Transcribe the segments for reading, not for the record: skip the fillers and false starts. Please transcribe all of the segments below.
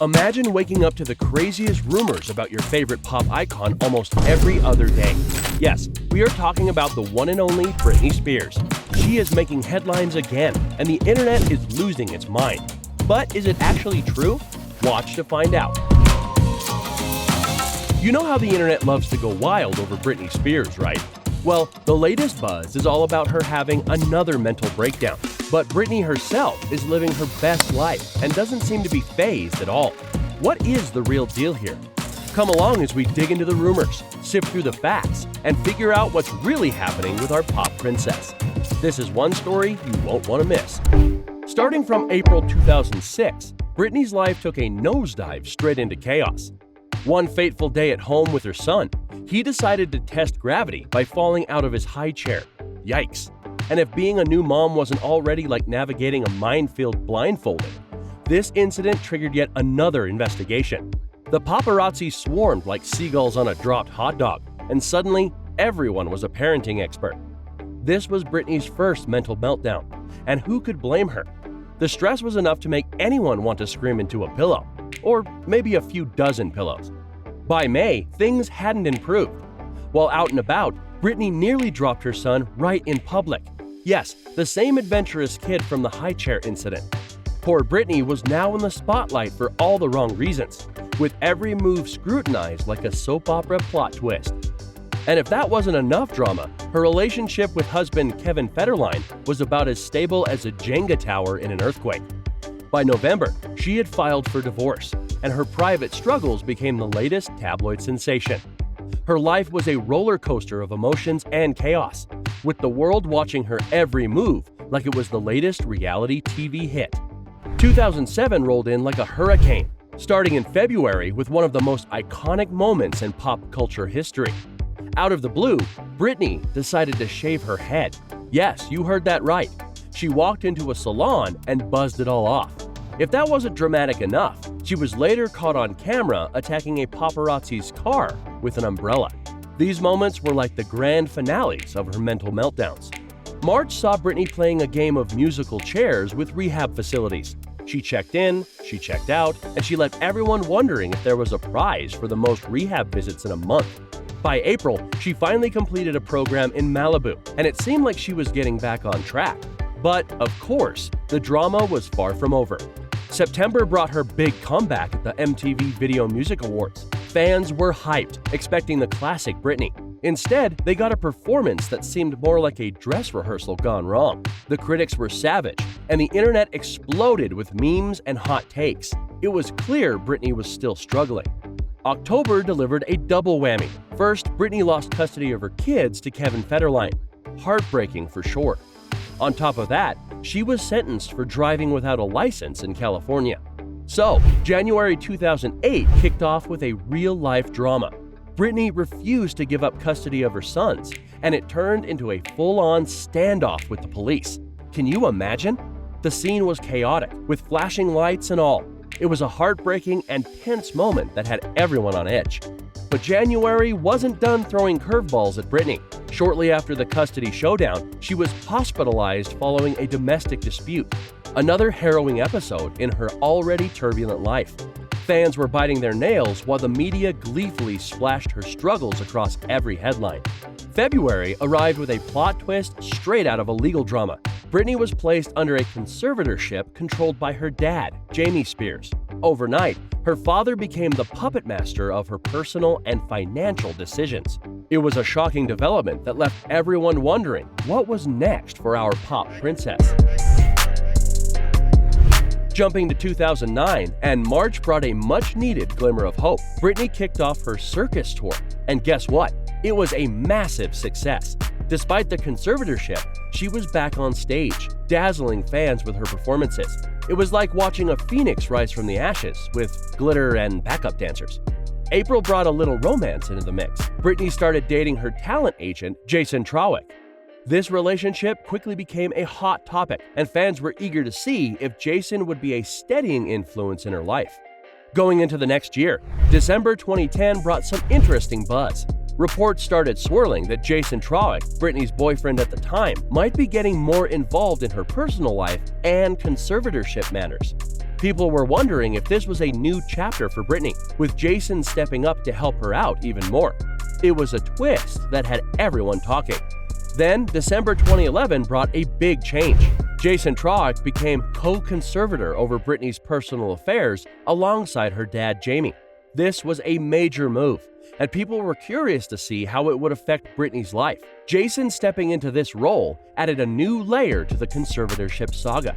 Imagine waking up to the craziest rumors about your favorite pop icon almost every other day. Yes, we are talking about the one and only Britney Spears. She is making headlines again, and the internet is losing its mind. But is it actually true? Watch to find out. You know how the internet loves to go wild over Britney Spears, right? Well, the latest buzz is all about her having another mental breakdown. But Britney herself is living her best life and doesn't seem to be fazed at all. What is the real deal here? Come along as we dig into the rumors, sift through the facts, and figure out what's really happening with our pop princess. This is one story you won't want to miss. Starting from April 2006, Britney's life took a nosedive straight into chaos. One fateful day at home with her son, he decided to test gravity by falling out of his high chair. Yikes. And if being a new mom wasn't already like navigating a minefield blindfolded, this incident triggered yet another investigation. The paparazzi swarmed like seagulls on a dropped hot dog, and suddenly everyone was a parenting expert. This was Britney's first mental meltdown, and who could blame her? The stress was enough to make anyone want to scream into a pillow, or maybe a few dozen pillows. By May, things hadn't improved. While out and about, Britney nearly dropped her son right in public. Yes, the same adventurous kid from the high chair incident. Poor Britney was now in the spotlight for all the wrong reasons, with every move scrutinized like a soap opera plot twist. And if that wasn't enough drama, her relationship with husband Kevin Federline was about as stable as a Jenga tower in an earthquake. By November, she had filed for divorce, and her private struggles became the latest tabloid sensation. Her life was a roller coaster of emotions and chaos, with the world watching her every move like it was the latest reality TV hit. 2007 rolled in like a hurricane, starting in February with one of the most iconic moments in pop culture history. Out of the blue, Britney decided to shave her head. Yes, you heard that right. She walked into a salon and buzzed it all off. If that wasn't dramatic enough, she was later caught on camera attacking a paparazzi's car with an umbrella. These moments were like the grand finales of her mental meltdowns. March saw Britney playing a game of musical chairs with rehab facilities. She checked in, she checked out, and she left everyone wondering if there was a prize for the most rehab visits in a month. By April, she finally completed a program in Malibu, and it seemed like she was getting back on track. But, of course, the drama was far from over. September brought her big comeback at the MTV Video Music Awards. Fans were hyped, expecting the classic Britney. Instead, they got a performance that seemed more like a dress rehearsal gone wrong. The critics were savage, and the internet exploded with memes and hot takes. It was clear Britney was still struggling. October delivered a double whammy. First, Britney lost custody of her kids to Kevin Federline. Heartbreaking for sure. On top of that, she was sentenced for driving without a license in California. So, January 2008 kicked off with a real-life drama. Britney refused to give up custody of her sons, and it turned into a full-on standoff with the police. Can you imagine? The scene was chaotic, with flashing lights and all. It was a heartbreaking and tense moment that had everyone on edge. But January wasn't done throwing curveballs at Britney. Shortly after the custody showdown, she was hospitalized following a domestic dispute. Another harrowing episode in her already turbulent life. Fans were biting their nails while the media gleefully splashed her struggles across every headline. February arrived with a plot twist straight out of a legal drama. Britney was placed under a conservatorship controlled by her dad, Jamie Spears. Overnight, her father became the puppet master of her personal and financial decisions. It was a shocking development that left everyone wondering what was next for our pop princess. Jumping to 2009, and March brought a much-needed glimmer of hope. Britney kicked off her circus tour, and guess what? It was a massive success. Despite the conservatorship, she was back on stage, dazzling fans with her performances. It was like watching a phoenix rise from the ashes, with glitter and backup dancers. April brought a little romance into the mix. Britney started dating her talent agent, Jason Trawick. This relationship quickly became a hot topic, and fans were eager to see if Jason would be a steadying influence in her life. Going into the next year, December 2010 brought some interesting buzz. Reports started swirling that Jason Trawick, Britney's boyfriend at the time, might be getting more involved in her personal life and conservatorship matters. People were wondering if this was a new chapter for Britney, with Jason stepping up to help her out even more. It was a twist that had everyone talking. Then, December 2011 brought a big change. Jason Trauck became co-conservator over Britney's personal affairs alongside her dad, Jamie. This was a major move, and people were curious to see how it would affect Britney's life. Jason stepping into this role added a new layer to the conservatorship saga.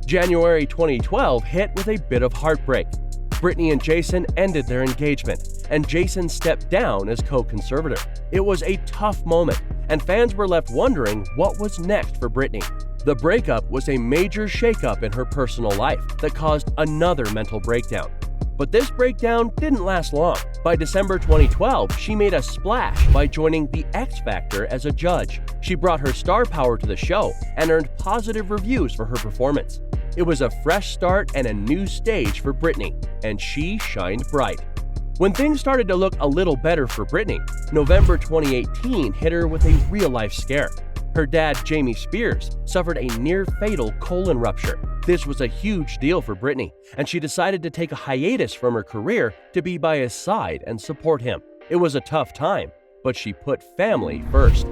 January 2012 hit with a bit of heartbreak. Britney and Jason ended their engagement, and Jason stepped down as co-conservator. It was a tough moment, and fans were left wondering what was next for Britney. The breakup was a major shakeup in her personal life that caused another mental breakdown. But this breakdown didn't last long. By December 2012, she made a splash by joining The X Factor as a judge. She brought her star power to the show and earned positive reviews for her performance. It was a fresh start and a new stage for Britney, and she shined bright. When things started to look a little better for Britney, November 2018 hit her with a real-life scare. Her dad, Britney Spears, suffered a near-fatal colon rupture. This was a huge deal for Britney, and she decided to take a hiatus from her career to be by his side and support him. It was a tough time, but she put family first.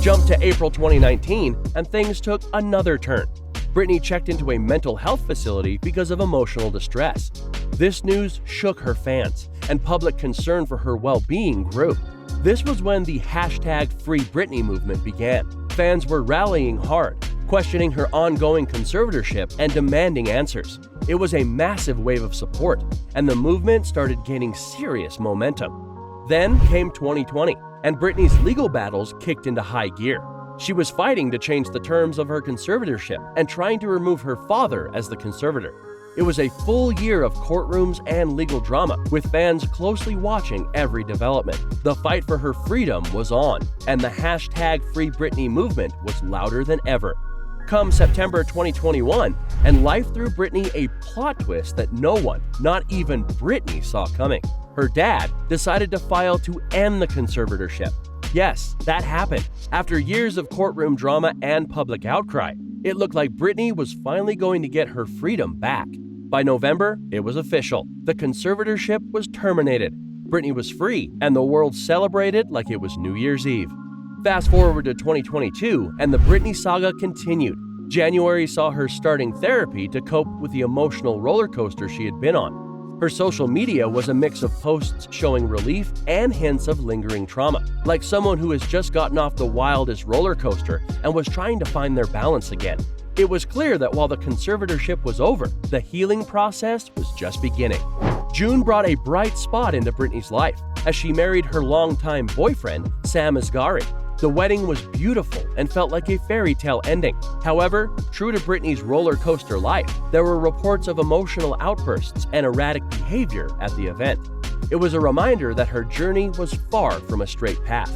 Jump to April 2019, and things took another turn. Britney checked into a mental health facility because of emotional distress. This news shook her fans, and public concern for her well-being grew. This was when the #FreeBritney movement began. Fans were rallying hard, questioning her ongoing conservatorship and demanding answers. It was a massive wave of support, and the movement started gaining serious momentum. Then came 2020, and Britney's legal battles kicked into high gear. She was fighting to change the terms of her conservatorship and trying to remove her father as the conservator. It was a full year of courtrooms and legal drama, with fans closely watching every development. The fight for her freedom was on, and the #FreeBritney movement was louder than ever. Come September 2021, and life threw Britney a plot twist that no one, not even Britney, saw coming. Her dad decided to file to end the conservatorship. Yes, that happened. After years of courtroom drama and public outcry, it looked like Britney was finally going to get her freedom back. By November, it was official. The conservatorship was terminated. Britney was free, and the world celebrated like it was New Year's Eve. Fast forward to 2022, and the Britney saga continued. January saw her starting therapy to cope with the emotional roller coaster she had been on. Her social media was a mix of posts showing relief and hints of lingering trauma, like someone who has just gotten off the wildest roller coaster and was trying to find their balance again. It was clear that while the conservatorship was over, the healing process was just beginning. June brought a bright spot into Britney's life as she married her longtime boyfriend, Sam Asghari. The wedding was beautiful and felt like a fairy tale ending. However, true to Britney's roller coaster life, there were reports of emotional outbursts and erratic behavior at the event. It was a reminder that her journey was far from a straight path.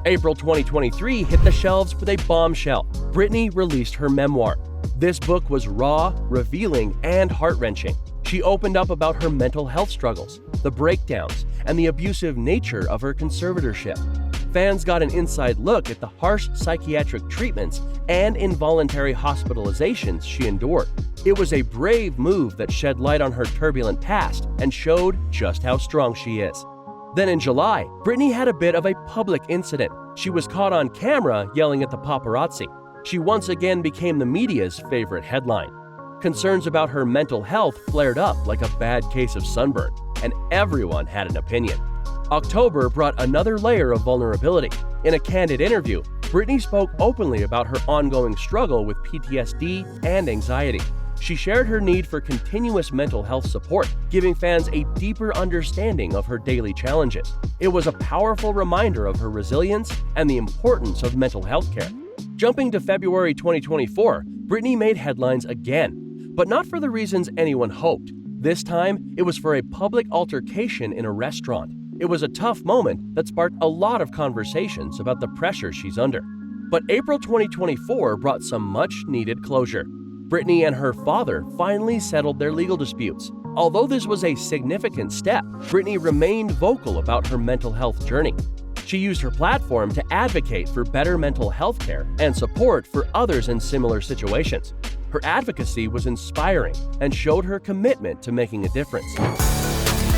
April 2023 hit the shelves with a bombshell. Britney released her memoir. This book was raw, revealing, and heart-wrenching. She opened up about her mental health struggles, the breakdowns, and the abusive nature of her conservatorship. Fans got an inside look at the harsh psychiatric treatments and involuntary hospitalizations she endured. It was a brave move that shed light on her turbulent past and showed just how strong she is. Then in July, Britney had a bit of a public incident. She was caught on camera yelling at the paparazzi. She once again became the media's favorite headline. Concerns about her mental health flared up like a bad case of sunburn, and everyone had an opinion. October brought another layer of vulnerability. In a candid interview, Britney spoke openly about her ongoing struggle with PTSD and anxiety. She shared her need for continuous mental health support, giving fans a deeper understanding of her daily challenges. It was a powerful reminder of her resilience and the importance of mental health care. Jumping to February 2024, Britney made headlines again, but not for the reasons anyone hoped. This time, it was for a public altercation in a restaurant. It was a tough moment that sparked a lot of conversations about the pressure she's under. But April 2024 brought some much-needed closure. Britney and her father finally settled their legal disputes. Although this was a significant step, Britney remained vocal about her mental health journey. She used her platform to advocate for better mental health care and support for others in similar situations. Her advocacy was inspiring and showed her commitment to making a difference.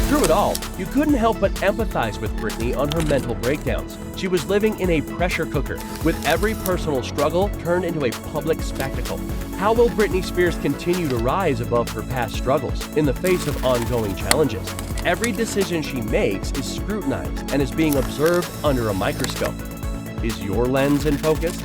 Through it all, you couldn't help but empathize with Britney on her mental breakdowns. She was living in a pressure cooker, with every personal struggle turned into a public spectacle. How will Britney Spears continue to rise above her past struggles in the face of ongoing challenges? Every decision she makes is scrutinized and is being observed under a microscope. Is your lens in focus?